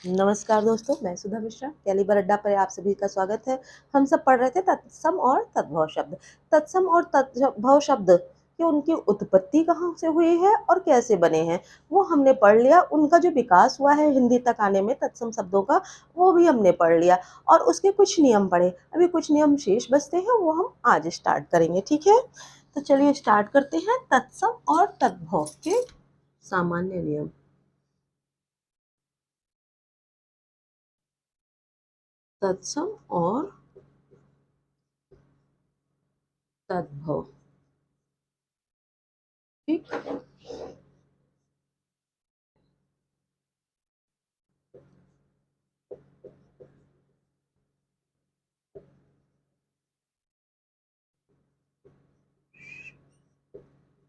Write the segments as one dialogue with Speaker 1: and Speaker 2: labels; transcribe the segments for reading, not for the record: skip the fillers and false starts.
Speaker 1: नमस्कार दोस्तों, मैं सुधा मिश्रा, कैलिबर अड्डा पर आप सभी का स्वागत है। हम सब पढ़ रहे थे तत्सम और तद्भव शब्द। तत्सम और तद्भव शब्द कि उनकी उत्पत्ति कहाँ से हुई है और कैसे बने हैं, वो हमने पढ़ लिया। उनका जो विकास हुआ है हिंदी तक आने में तत्सम शब्दों का, वो भी हमने पढ़ लिया और उसके कुछ नियम पढ़े। अभी कुछ नियम शेष बचते हैं, वो हम आज स्टार्ट करेंगे, ठीक है? तो चलिए स्टार्ट करते हैं तत्सम और तद्भव के सामान्य नियम। तत्सम और तद्भव, ठीक।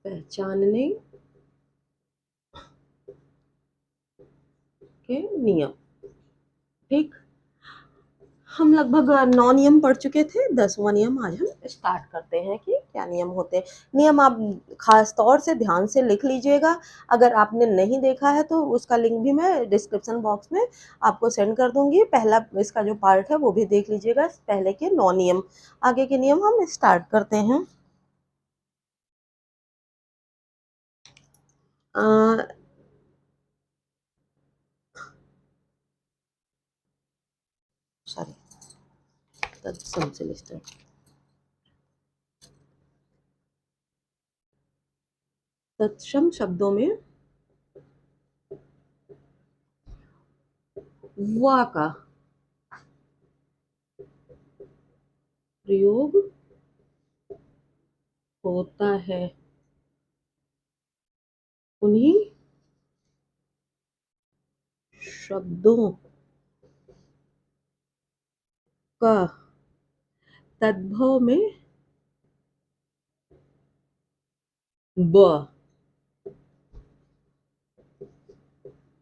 Speaker 1: पहचानने के नियम, ठीक। हम लगभग 9 नियम पढ़ चुके थे। 10वां नियम आज हम स्टार्ट करते हैं कि क्या नियम होते हैं। नियम आप खास तौर से ध्यान से लिख लीजिएगा। अगर आपने नहीं देखा है तो उसका लिंक भी मैं डिस्क्रिप्शन बॉक्स में आपको सेंड कर दूंगी। पहला इसका जो पार्ट है वो भी देख लीजिएगा, पहले के 9 नियम। आगे के नियम हम स्टार्ट करते हैं। सॉरी, तत्सम से स्टार्ट। तत्सम शब्दों में वा का प्रयोग होता है। उन्हीं शब्दों का तद्भव में ब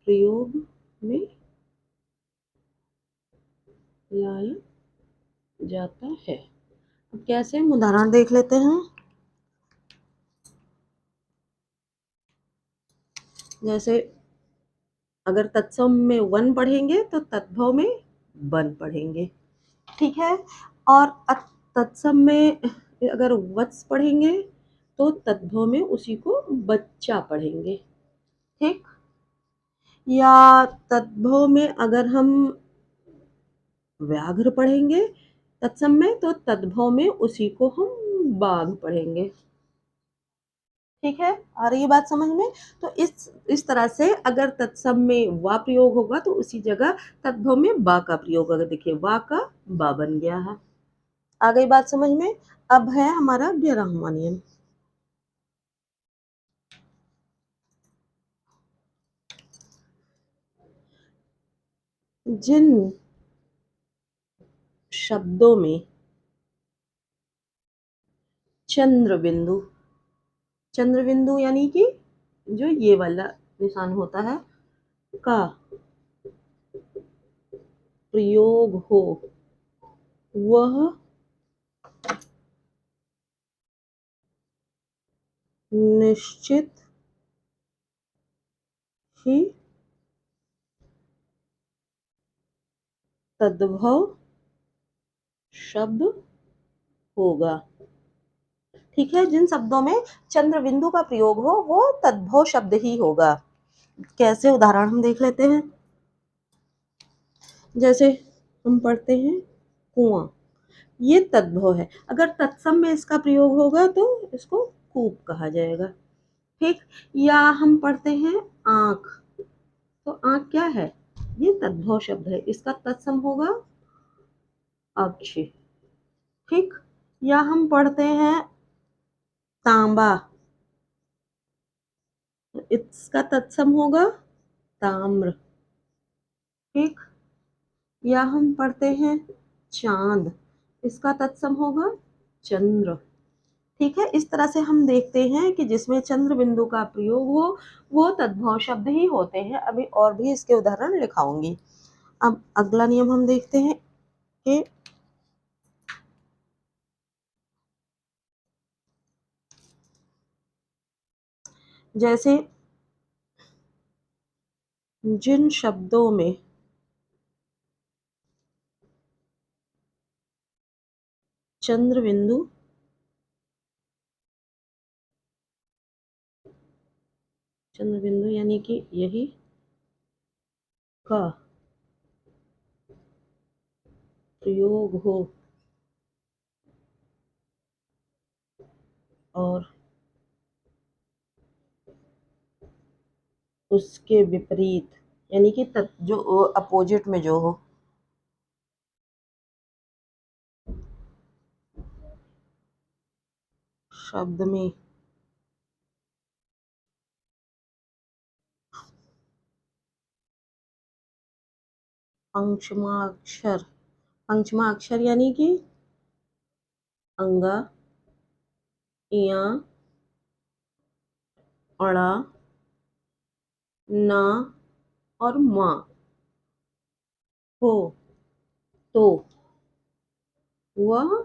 Speaker 1: प्रयोग में लाया जाता है। अब कैसे, हम उदाहरण देख लेते हैं। जैसे अगर तत्सम में वन पढ़ेंगे तो तद्भव में बन पढ़ेंगे, ठीक है। और तत्सम में अगर वत्स पढ़ेंगे तो तद्भव में उसी को बच्चा पढ़ेंगे, ठीक। या तद्भव में अगर हम व्याघ्र पढ़ेंगे तत्सम में तो तद्भव में उसी को हम बाघ पढ़ेंगे, ठीक है। आ रही है बात समझ में? तो इस तरह से अगर तत्सम में वा प्रयोग होगा तो उसी जगह तद्भव में बा का प्रयोग, अगर देखिए वा का बा बन गया है। आ गई बात समझ में? अब है हमारा 11वां नियम। जिन शब्दों में चंद्र बिंदु, चंद्र बिंदु यानी कि जो ये वाला निशान होता है का प्रयोग हो, वह निश्चित ही तद्भव शब्द होगा, ठीक है। जिन शब्दों में चंद्र बिंदु का प्रयोग हो वो तद्भव शब्द ही होगा। कैसे, उदाहरण हम देख लेते हैं। जैसे हम पढ़ते हैं कुआं, ये तद्भव है। अगर तत्सम में इसका प्रयोग होगा तो इसको कूप कहा जाएगा, ठीक। या हम पढ़ते हैं आंख, तो आंख क्या है? ये तद्भव शब्द है, इसका तत्सम होगा अक्ष, ठीक। या हम पढ़ते हैं तांबा, इसका तत्सम होगा ताम्र, ठीक। या हम पढ़ते हैं चांद, इसका तत्सम होगा चंद्र, ठीक है। इस तरह से हम देखते हैं कि जिसमें चंद्र बिंदु का प्रयोग हो वो तद्भव शब्द ही होते हैं। अभी और भी इसके उदाहरण लिखाऊंगी। अब अगला नियम हम देखते हैं कि जैसे जिन शब्दों में चंद्र बिंदु यानी कि यही का प्रयोग हो और उसके विपरीत यानी कि जो अपोजिट में जो हो, शब्द में पंचमाक्षर यानी कि अंगा, इया, अड़ा, ना और माँ हो तो वह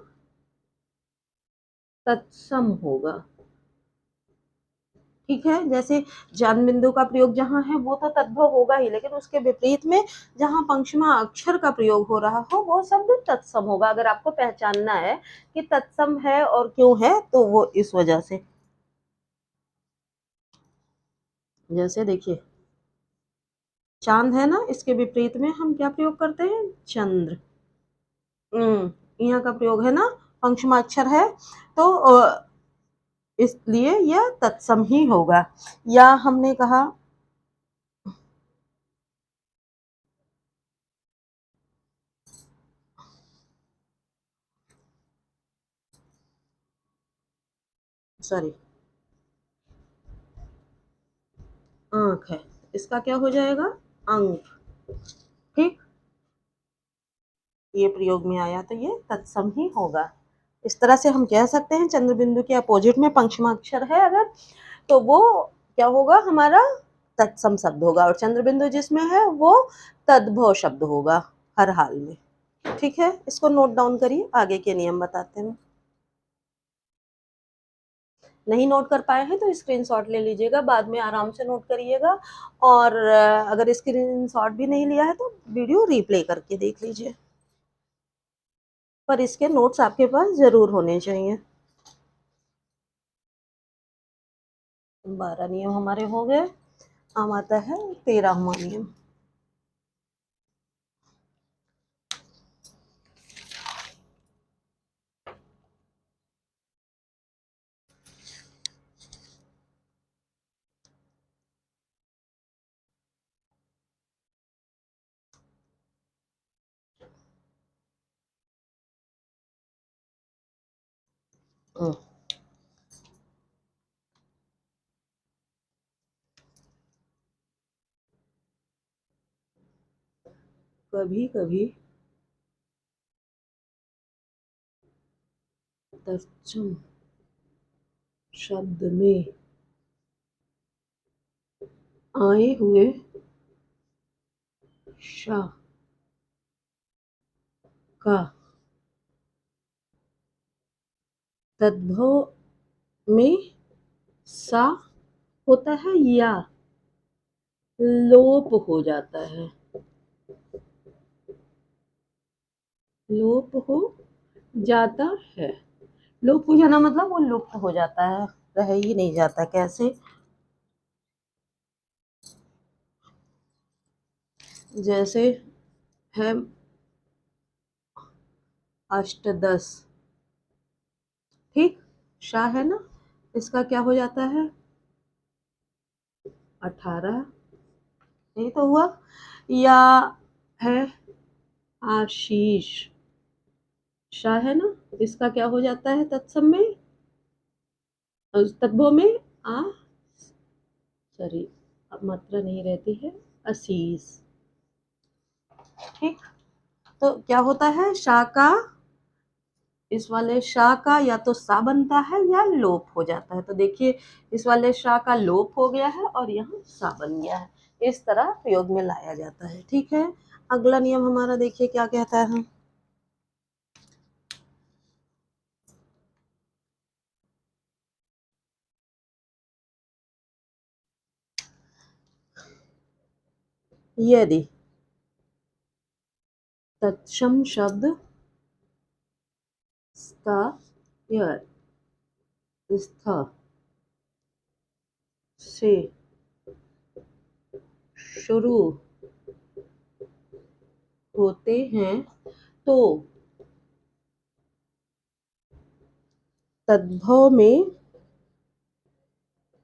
Speaker 1: तत्सम होगा। ठीक है, जैसे जन्म बिंदु का प्रयोग जहाँ है वो तो तद्भव होगा ही, लेकिन उसके विपरीत में जहाँ पंचमा अक्षर का प्रयोग हो रहा हो वो शब्द तत्सम होगा। अगर आपको पहचानना है कि तत्सम है और क्यों है तो वो इस वजह से, जैसे देखिए चांद है ना, इसके विपरीत में हम क्या प्रयोग करते हैं, चंद्र। यहाँ का प्रयोग है ना, पंचमाक्षर है तो इसलिए यह तत्सम ही होगा। या हमने कहा सॉरी आंख है, इसका क्या हो जाएगा, अंक। ठीक, ये प्रयोग में आया तो ये तत्सम ही होगा। इस तरह से हम कह सकते हैं चंद्र बिंदु के अपोजिट में पंचमाक्षर है अगर, तो वो क्या होगा, हमारा तत्सम शब्द होगा, और चंद्र बिंदु जिसमें है वो तद्भव शब्द होगा हर हाल में। ठीक है, इसको नोट डाउन करिए, आगे के नियम बताते हैं। नहीं नोट कर पाए हैं तो स्क्रीनशॉट ले लीजिएगा, बाद में आराम से नोट करिएगा। और अगर स्क्रीनशॉट भी नहीं लिया है तो वीडियो रिप्ले करके देख लीजिए, पर इसके नोट्स आपके पास जरूर होने चाहिए। 12 नियम हमारे हो गए, अब आता है 13वां नियम। कभी कभी तत्सम शब्द में आए हुए श का तद्भव में सा होता है या लोप हो जाता है, लोप हो जाता है। लोप हो जाना मतलब वो लुप्त हो जाता है, रह ही नहीं जाता। कैसे, जैसे है अष्टदश, ठीक, शाह है ना, इसका क्या हो जाता है 18, यही तो हुआ। या है आशीष, शाह है ना, इसका क्या हो जाता है तत्सम में, तद्भव में आ, सॉरी अब मात्रा नहीं रहती है, असीस। ठीक, तो क्या होता है, शाह का, इस वाले शाह का या तो सा बनता है या लोप हो जाता है। तो देखिए इस वाले शाह का लोप हो गया है और यहाँ सा बन गया है, इस तरह प्रयोग में लाया जाता है। ठीक है, अगला नियम हमारा देखिए क्या कहता है, यदि तत्सम शब्द स्था स्थ से शुरू होते हैं तो तद्भव में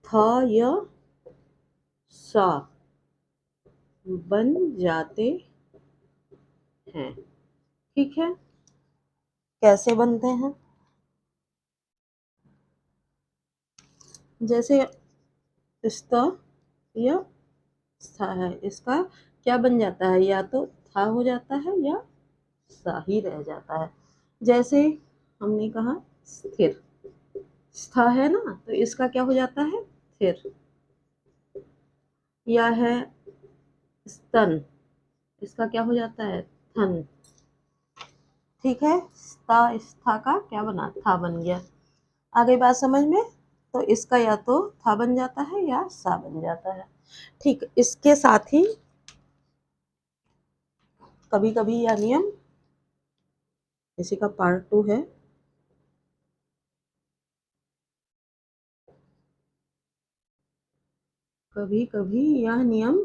Speaker 1: थ या सा बन जाते हैं। ठीक है, कैसे बनते हैं? जैसे स्त या स्था है, इसका क्या बन जाता है? या तो था हो जाता है या सा ही रह जाता है। जैसे हमने कहा स्थिर, स्था है ना, तो इसका क्या हो जाता है? स्थिर। या है स्तन, इसका क्या हो जाता है? थन। ठीक है, स्था स्था का क्या बना? था बन गया। आ गई बात समझ में? तो इसका या तो था बन जाता है या सा बन जाता है। ठीक, इसके साथ ही कभी कभी यह नियम, इसी का पार्ट 2 है, कभी कभी यह नियम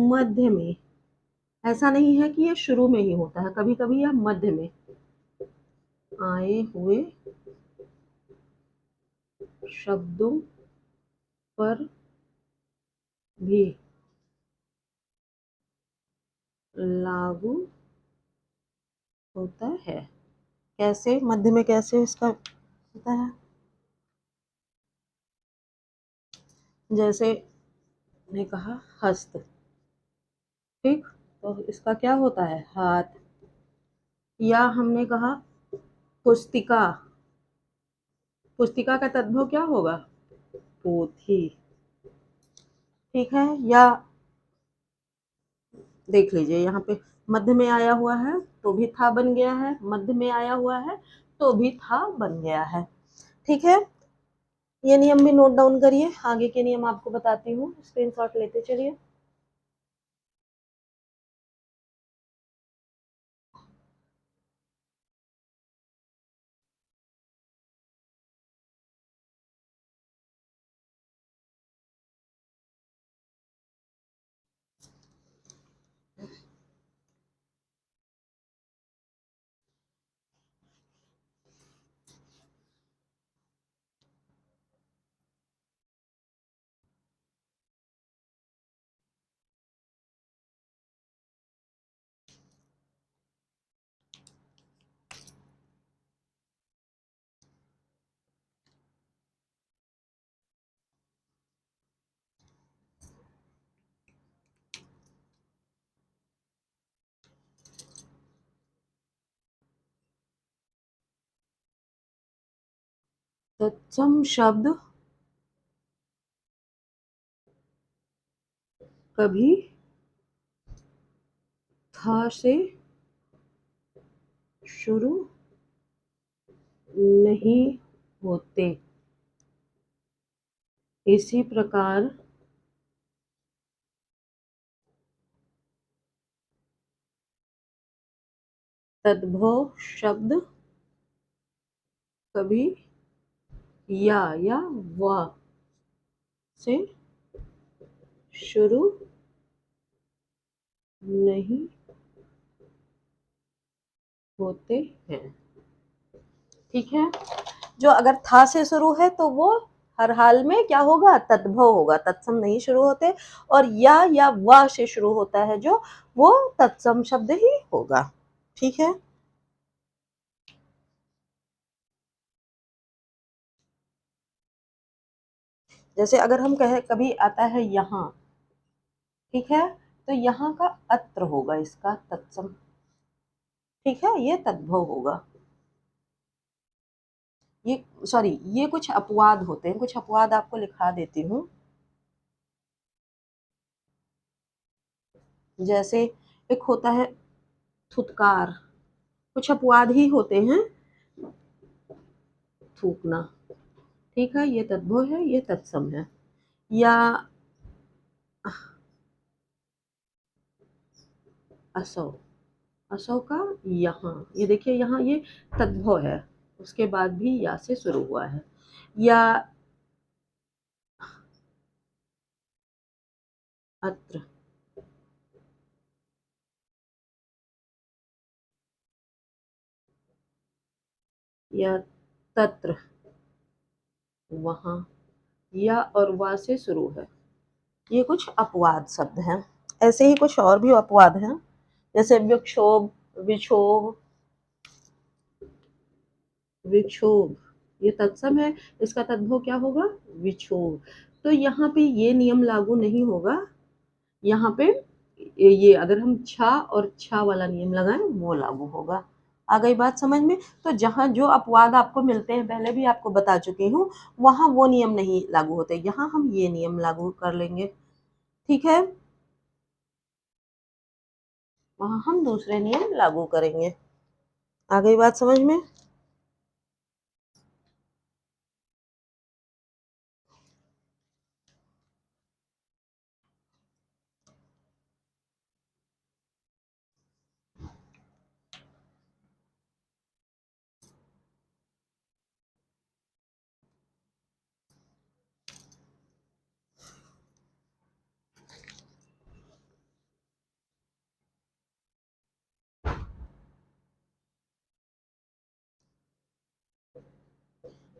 Speaker 1: मध्य में, ऐसा नहीं है कि यह शुरू में ही होता है, कभी कभी यह मध्य में आए हुए शब्दों पर भी लागू होता है। कैसे मध्य में, कैसे इसका होता है? जैसे ने कहा हस्त, ठीक, तो इसका क्या होता है? हाथ। या हमने कहा पुस्तिका, पुस्तिका का तद्भव क्या होगा? पोथी। ठीक है, या देख लीजिए यहाँ पे मध्य में आया हुआ है तो भी था बन गया है, मध्य में आया हुआ है तो भी था बन गया है। ठीक है, ये नियम भी नोट डाउन करिए, आगे के नियम आपको बताती हूँ, स्क्रीनशॉट लेते चलिए। तत्सम शब्द कभी था से शुरू नहीं होते, इसी प्रकार तद्भव शब्द कभी या व से शुरू नहीं होते हैं। ठीक है, जो अगर था से शुरू है तो वो हर हाल में क्या होगा? तद्भव होगा, तत्सम नहीं शुरू होते। और या व से शुरू होता है जो, वो तत्सम शब्द ही होगा। ठीक है, जैसे अगर हम कहें कभी आता है यहाँ, ठीक है, तो यहाँ का अत्र होगा इसका तत्सम। ठीक है, ये तद्भव होगा। ये सॉरी, ये कुछ अपवाद होते हैं, कुछ अपवाद आपको लिखा देती हूँ। जैसे एक होता है थुतकार, कुछ अपवाद ही होते हैं। थूकना, ठीक है, ये तद्भव है, ये तत्सम है। या असौ, असौ का यहाँ, ये देखिए यहाँ ये तद्भव है, उसके बाद भी या से शुरू हुआ है। या अत्र, या तत्र, वहाँ, या और वा से शुरू है। ये कुछ अपवाद शब्द हैं। ऐसे ही कुछ और भी अपवाद हैं, जैसे विक्षोभ, विक्षोभ, विक्षोभ, ये तत्सम है, इसका तद्भव क्या होगा, विक्षोभ। तो यहाँ पे ये नियम लागू नहीं होगा। यहाँ पे ये अगर हम छा और छा वाला नियम लगाएं वो लागू होगा। आ गई बात समझ में? तो जहाँ जो अपवाद आपको मिलते हैं, पहले भी आपको बता चुकी हूँ, वहां वो नियम नहीं लागू होते, यहाँ हम ये नियम लागू कर लेंगे। ठीक है, वहां हम दूसरे नियम लागू करेंगे। आ गई बात समझ में?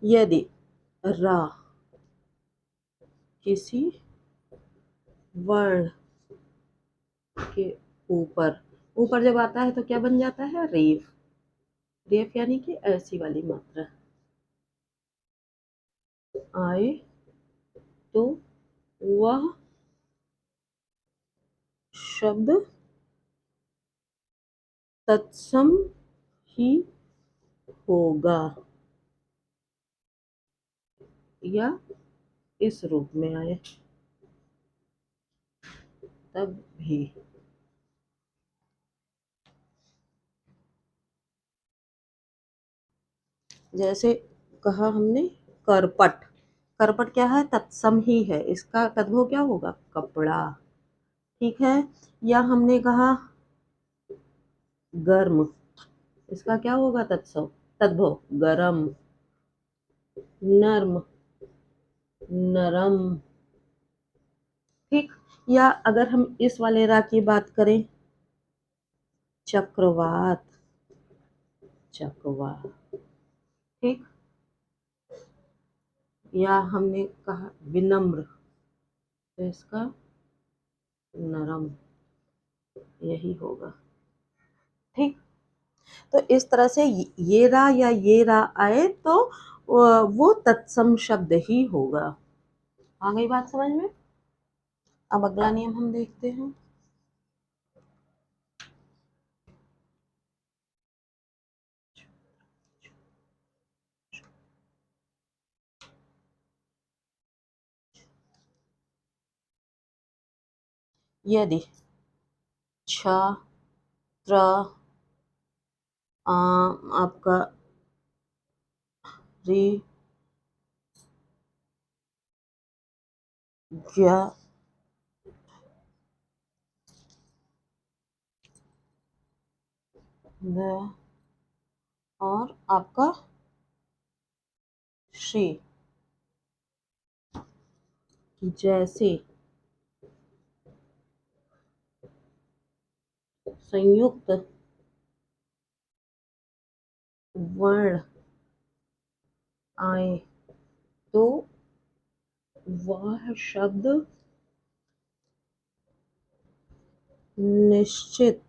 Speaker 1: यदि रा किसी वर्ण के ऊपर, ऊपर जब आता है तो क्या बन जाता है, रेफ। रेफ यानी कि ऐसी वाली मात्रा आए तो वह शब्द तत्सम ही होगा, या इस रूप में आए तब भी। जैसे कहा हमने करपट, करपट क्या है, तत्सम ही है, इसका तद्भव क्या होगा, कपड़ा। ठीक है, या हमने कहा गर्म, इसका क्या होगा, तत्सव तद्भव गरम। नर्म, नरम। ठीक, या अगर हम इस वाले रा की बात करें, चक्रवात, चकवा। ठीक, या हमने कहा विनम्र, तो इसका नरम, यही होगा। ठीक, तो इस तरह से ये रा या ये रा आए तो वो तत्सम शब्द ही होगा। आ गई बात समझ में? अब अगला नियम हम देखते हैं। यदि छ, त्र, आपका री, ज्या, द, और आपका श्री जैसे संयुक्त वर्ण आए तो वह शब्द निश्चित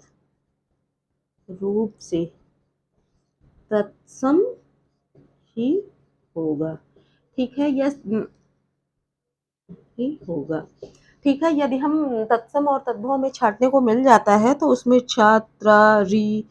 Speaker 1: रूप से तत्सम ही होगा। ठीक है, यस, ही होगा। ठीक है, यदि हम तत्सम और तद्भव में छांटने को मिल जाता है तो उसमें छात्र, री,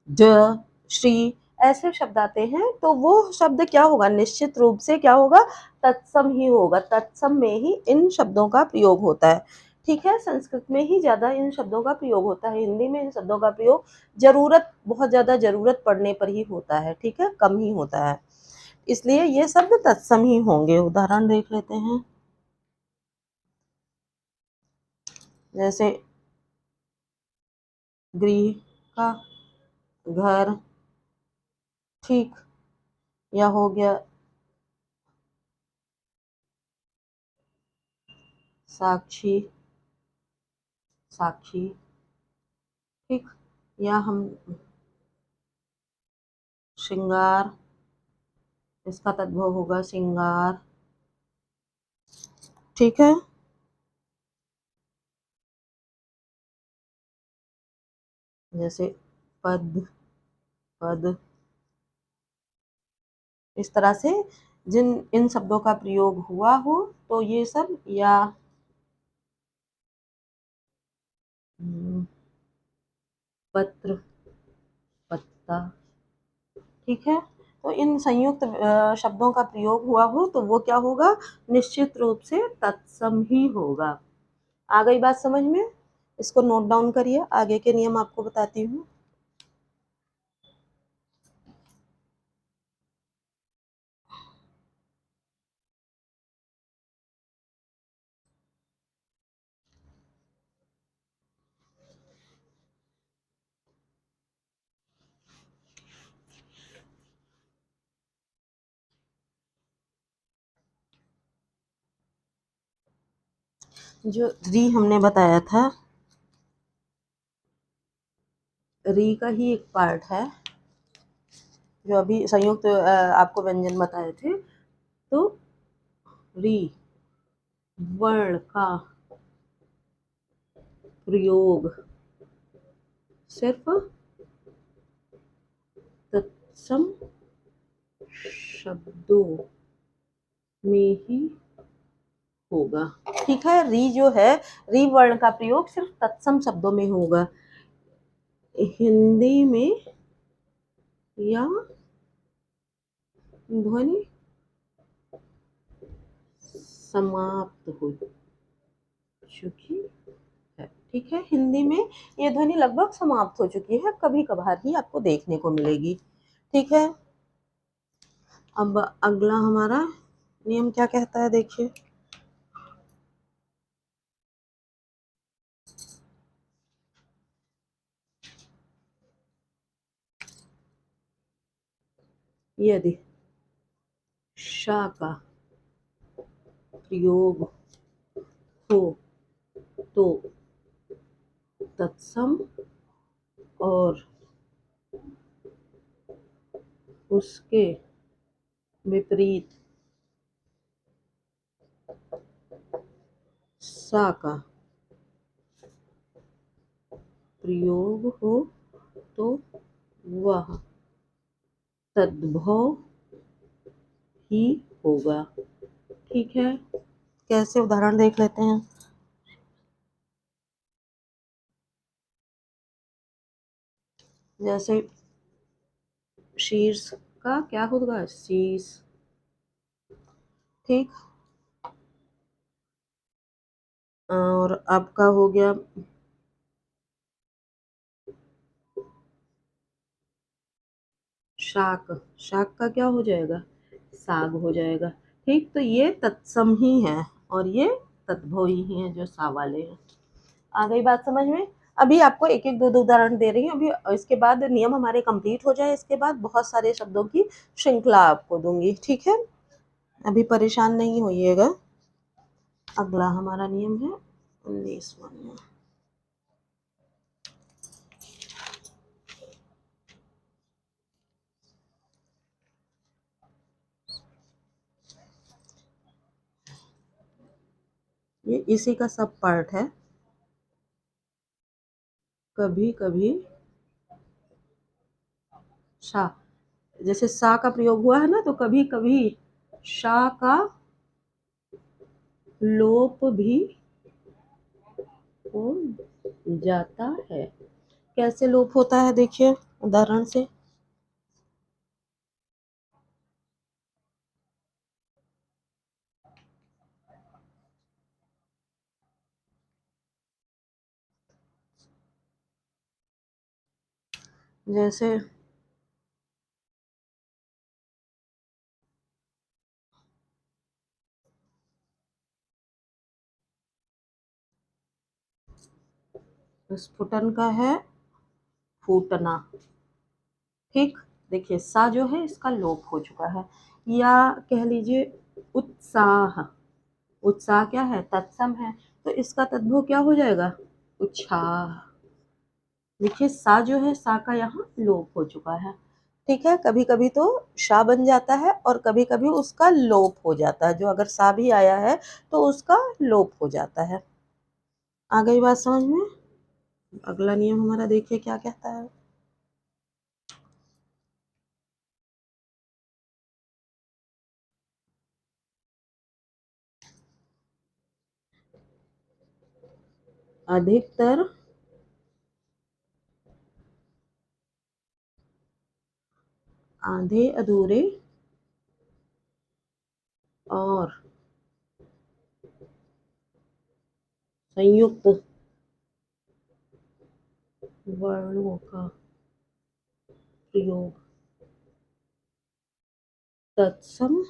Speaker 1: ज, श्री ऐसे शब्द आते हैं, तो वो शब्द क्या होगा, निश्चित रूप से क्या होगा, तत्सम ही होगा। तत्सम में ही इन शब्दों का प्रयोग होता है। ठीक है, संस्कृत में ही ज्यादा इन शब्दों का प्रयोग होता है, हिंदी में इन शब्दों का प्रयोग जरूरत, बहुत ज्यादा जरूरत पड़ने पर ही होता है। ठीक है, कम ही होता है, इसलिए ये शब्द तत्सम ही होंगे। उदाहरण देख लेते हैं, जैसे गृह का घर, ठीक, या हो गया साक्षी, साक्षी, ठीक, या हम श्रृंगार, इसका तद्भव होगा श्रृंगार, ठीक है। जैसे पद, पद, इस तरह से जिन इन शब्दों का प्रयोग हुआ हो तो ये सब, या पत्र, पत्ता, ठीक है। तो इन संयुक्त शब्दों का प्रयोग हुआ हो तो वो क्या होगा, निश्चित रूप से तत्सम ही होगा। आ गई बात समझ में? इसको नोट डाउन करिए, आगे के नियम आपको बताती हूँ। जो री हमने बताया था, री का ही एक पार्ट है, जो अभी संयुक्त आपको व्यंजन बताए थे। तो री वर्ण का प्रयोग सिर्फ तत्सम शब्दों में ही होगा, ठीक है। री जो है, री वर्ण का प्रयोग सिर्फ तत्सम शब्दों में होगा, हिंदी में या ध्वनि समाप्त हो चुकी है, ठीक है। हिंदी में ये ध्वनि लगभग समाप्त हो चुकी है, कभी कभार ही आपको देखने को मिलेगी, ठीक है। अब अगला हमारा नियम क्या कहता है, देखिए। यदि शा का प्रयोग हो तो तत्सम और उसके विपरीत सा का प्रयोग हो तो वह तद्भव ही होगा, ठीक है। कैसे, उदाहरण देख लेते हैं। जैसे शीर्ष का क्या होगा, शीश, ठीक। और आपका हो गया शाक, शाक का क्या हो जाएगा, साग हो जाएगा, ठीक। तो ये तत्सम ही है और ये तद्भव ही है, जो सा वाले हैं। आ गई बात समझ में? अभी आपको एक एक दो दो उदाहरण दे रही हूँ, अभी इसके बाद नियम हमारे कंप्लीट हो जाए, इसके बाद बहुत सारे शब्दों की श्रृंखला आपको दूंगी, ठीक है। अभी परेशान नहीं होइएगा। अगला हमारा नियम है 19वां नियम। ये इसी का सब पार्ट है। कभी कभी शा, जैसे सा का प्रयोग हुआ है ना, तो कभी कभी शा का लोप भी हो जाता है। कैसे लोप होता है, देखिए उदाहरण से। जैसे स्फुटन का है फूटना, ठीक। देखिए सा जो है इसका लोप हो चुका है, या कह लीजिए उत्साह। उत्साह क्या है, तत्सम है, तो इसका तद्भव क्या हो जाएगा, उत्साह। देखिए सा जो है, सा का यहाँ लोप हो चुका है। ठीक है, कभी कभी तो शा बन जाता है और कभी कभी उसका लोप हो जाता है, जो अगर सा भी आया है तो उसका लोप हो जाता है। आ गई बात समझ में। अगला नियम हमारा देखिए क्या कहता है। अधिकतर आधे अधूरे और संयुक्त वर्णों का प्रयोग तत्सम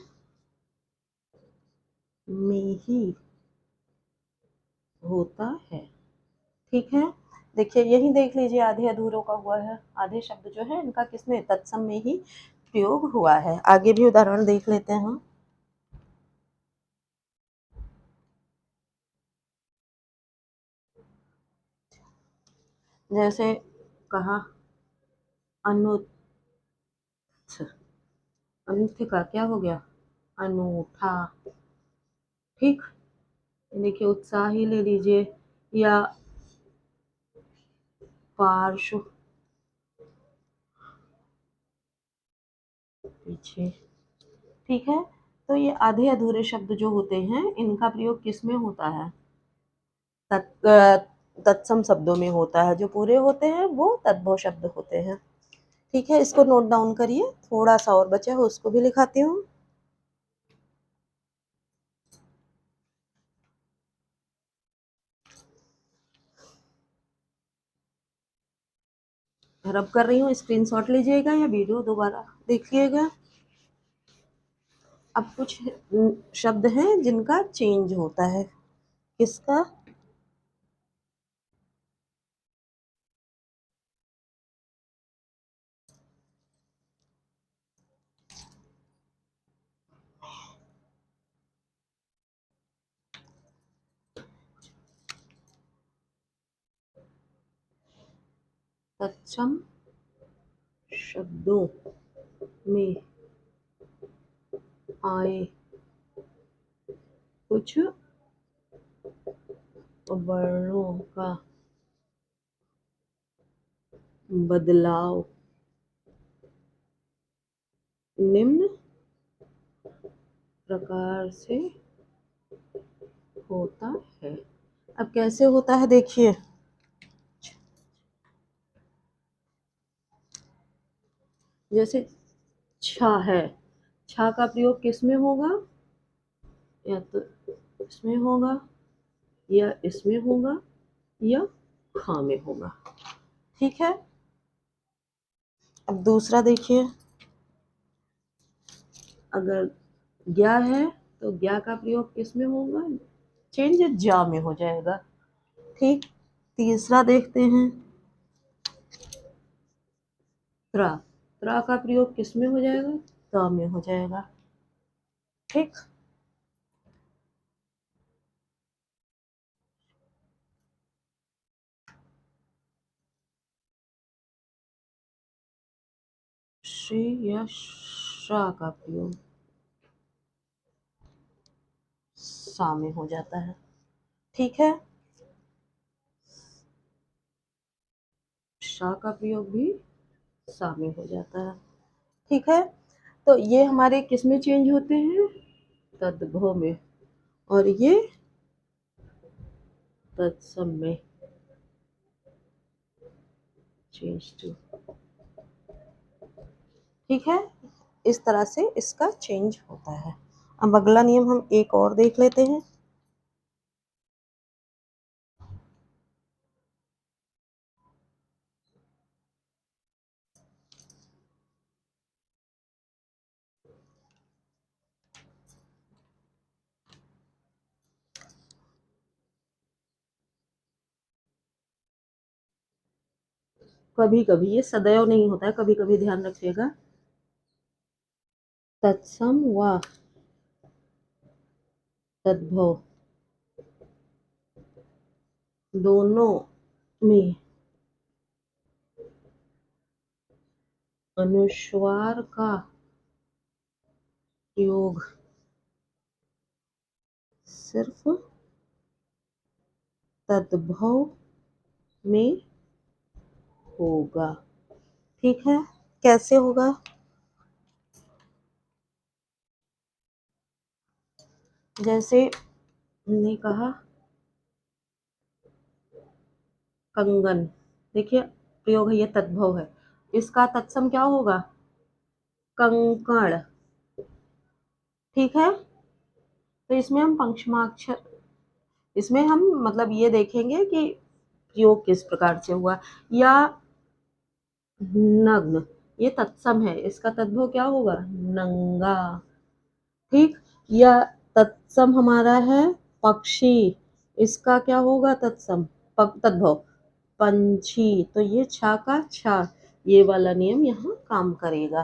Speaker 1: में ही होता है। ठीक है, देखिए यही देख लीजिए, आधे अधूरों का हुआ है, आधे शब्द जो है इनका किसमें, तत्सम में ही प्रयोग हुआ है। आगे भी उदाहरण देख लेते हैं हम। जैसे कहा अनुत्थ, अनुत्थ का क्या हो गया, अनूठा। ठीक, देखिए उत्साह ही ले लीजिए, या पार्श्व पीछे। ठीक है, तो ये आधे अधूरे शब्द जो होते हैं इनका प्रयोग किस में होता है, तत्सम शब्दों में होता है। जो पूरे होते हैं वो तद्भव शब्द होते हैं। ठीक है, इसको नोट डाउन करिए, थोड़ा सा और बचा है उसको भी लिखाती हूँ। रब कर रही हूँ, स्क्रीनशॉट लीजिएगा या वीडियो दोबारा देखिएगा। अब कुछ शब्द हैं जिनका चेंज होता है, किसका, तत्सम शब्दों में आए कुछ वर्णों का बदलाव निम्न प्रकार से होता है। अब कैसे होता है देखिए, जैसे छा है, छा का प्रयोग किस में होगा, या तो इसमें होगा, या इसमें होगा, या खा में होगा। ठीक है, अब दूसरा देखिए, अगर ज्ञा है तो ज्ञा का प्रयोग किस में होगा, चेंज जा में हो जाएगा। ठीक, तीसरा देखते हैं, त्रा, त्रा का प्रयोग किस में हो जाएगा, ता में हो जाएगा। ठीक, श्री या शा का प्रयोग सा में हो जाता है। ठीक है, शा का प्रयोग भी सा में हो जाता है। ठीक है, तो ये हमारे किस में चेंज होते हैं, तद्भव में, और ये तत्सम में चेंज टू। ठीक है, इस तरह से इसका चेंज होता है। अब अगला नियम हम एक और देख लेते हैं। कभी कभी, ये सदैव नहीं होता है, कभी कभी ध्यान रखिएगा। तत्सम व तद्भव दोनों में अनुस्वार का प्रयोग सिर्फ तद्भव में होगा। ठीक है, कैसे होगा? जैसे हमने कहा कंगन, देखिए प्रयोग है, ये तद्भव है, इसका तत्सम क्या होगा? कंकण। ठीक है, तो इसमें हम पंचमाक्षर, इसमें हम मतलब ये देखेंगे कि प्रयोग किस प्रकार से हुआ। या नग्न, ये तत्सम है, इसका तद्भव क्या होगा? नंगा। ठीक, या तत्सम हमारा है पक्षी, इसका क्या होगा तत्सम? तद्भव पंछी, तो ये छा का छा, ये वाला नियम यहाँ काम करेगा।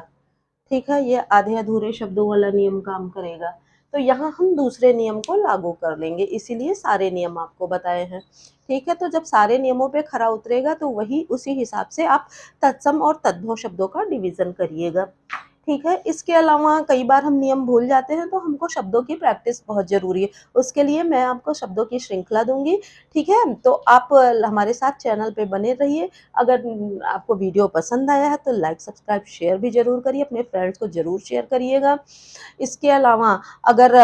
Speaker 1: ठीक है, ये आधे अधूरे शब्दों वाला नियम काम करेगा। तो यहाँ हम दूसरे नियम को लागू कर लेंगे, इसीलिए सारे नियम आपको बताए हैं। ठीक है, तो जब सारे नियमों पे खरा उतरेगा तो वही उसी हिसाब से आप तत्सम और तद्भव शब्दों का डिवीजन करिएगा। ठीक है, इसके अलावा कई बार हम नियम भूल जाते हैं, तो हमको शब्दों की प्रैक्टिस बहुत ज़रूरी है। उसके लिए मैं आपको शब्दों की श्रृंखला दूंगी। ठीक है, तो आप हमारे साथ चैनल पे बने रहिए। अगर आपको वीडियो पसंद आया है तो लाइक सब्सक्राइब शेयर भी ज़रूर करिए, अपने फ्रेंड्स को ज़रूर शेयर करिएगा। इसके अलावा अगर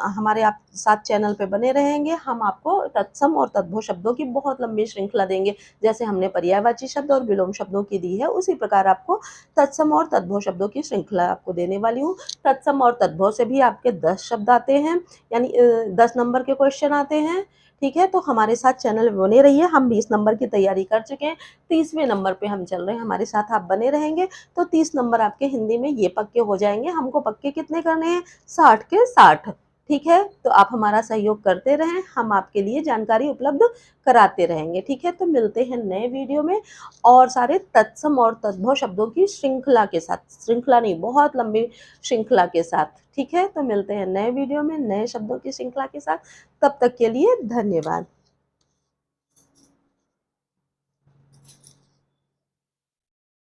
Speaker 1: हमारे आप साथ चैनल पे बने रहेंगे, हम आपको तत्सम और तद्भव शब्दों की बहुत लंबी श्रृंखला देंगे। जैसे हमने पर्यायवाची शब्द और विलोम शब्दों की दी है, उसी प्रकार आपको तत्सम और तद्भव शब्दों की श्रृंखला आपको देने वाली हूँ। तत्सम और तद्भव से भी आपके 10 शब्द आते हैं, यानी 10 नंबर के क्वेश्चन आते हैं। ठीक है, तो हमारे साथ चैनल में बने रहिए। हम 20 नंबर की तैयारी कर चुके हैं, 30वें नंबर पे हम चल रहे हैं। हमारे साथ आप बने रहेंगे तो 30 नंबर आपके हिंदी में ये पक्के हो जाएंगे। हमको पक्के कितने करने हैं? 60 के 60। ठीक है, तो आप हमारा सहयोग करते रहें, हम आपके लिए जानकारी उपलब्ध कराते रहेंगे। ठीक है, तो मिलते हैं नए वीडियो में और सारे तत्सम और तद्भव शब्दों की श्रृंखला के साथ, श्रृंखला नहीं, बहुत लंबी श्रृंखला के साथ। ठीक है, तो मिलते हैं नए वीडियो में नए शब्दों की श्रृंखला के साथ। तब तक के लिए धन्यवाद।